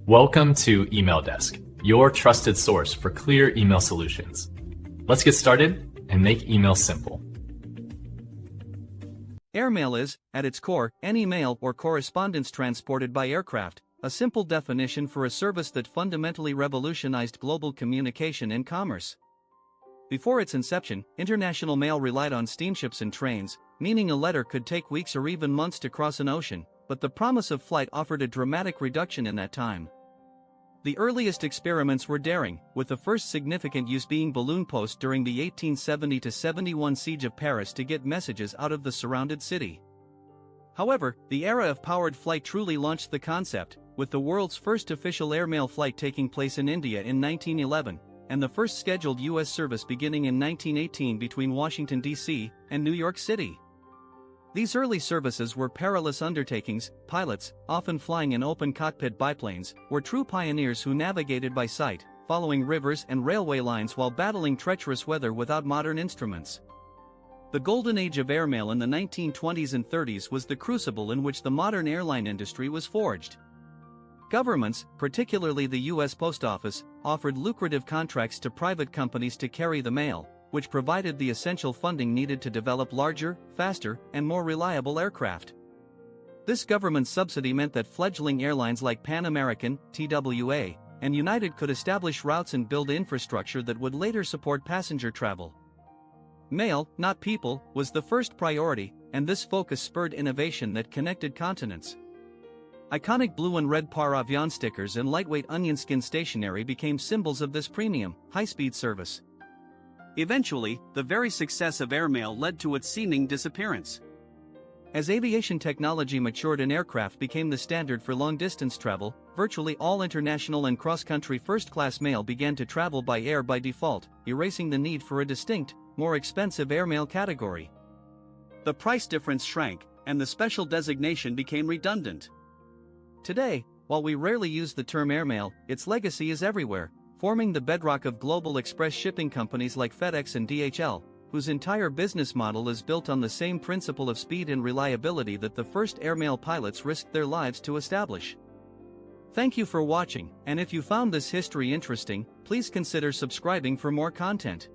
Welcome to Email Desk, your trusted source for clear email solutions. Let's get started and make email simple. Airmail is, at its core, any mail or correspondence transported by aircraft, a simple definition for a service that fundamentally revolutionized global communication and commerce. Before its inception, international mail relied on steamships and trains, meaning a letter could take weeks or even months to cross an ocean, but the promise of flight offered a dramatic reduction in that time. The earliest experiments were daring, with the first significant use being balloon post during the 1870-71 siege of Paris to get messages out of the surrounded city. However, the era of powered flight truly launched the concept, with the world's first official airmail flight taking place in India in 1911, and the first scheduled U.S. service beginning in 1918 between Washington, D.C., and New York City. These early services were perilous undertakings. Pilots, often flying in open-cockpit biplanes, were true pioneers who navigated by sight, following rivers and railway lines while battling treacherous weather without modern instruments. The golden age of airmail in the 1920s and 30s was the crucible in which the modern airline industry was forged. Governments, particularly the U.S. Post Office, offered lucrative contracts to private companies to carry the mail, which provided the essential funding needed to develop larger, faster, and more reliable aircraft. This government subsidy meant that fledgling airlines like Pan American, TWA, and United could establish routes and build infrastructure that would later support passenger travel. Mail, not people, was the first priority, and this focus spurred innovation that connected continents. Iconic blue and red par avion stickers and lightweight onion skin stationery became symbols of this premium, high-speed service. Eventually, the very success of airmail led to its seeming disappearance. As aviation technology matured and aircraft became the standard for long-distance travel, virtually all international and cross-country first-class mail began to travel by air by default, erasing the need for a distinct, more expensive airmail category. The price difference shrank, and the special designation became redundant. Today, while we rarely use the term airmail, its legacy is everywhere, forming the bedrock of global express shipping companies like FedEx and DHL, whose entire business model is built on the same principle of speed and reliability that the first airmail pilots risked their lives to establish. Thank you for watching, and if you found this history interesting, please consider subscribing for more content.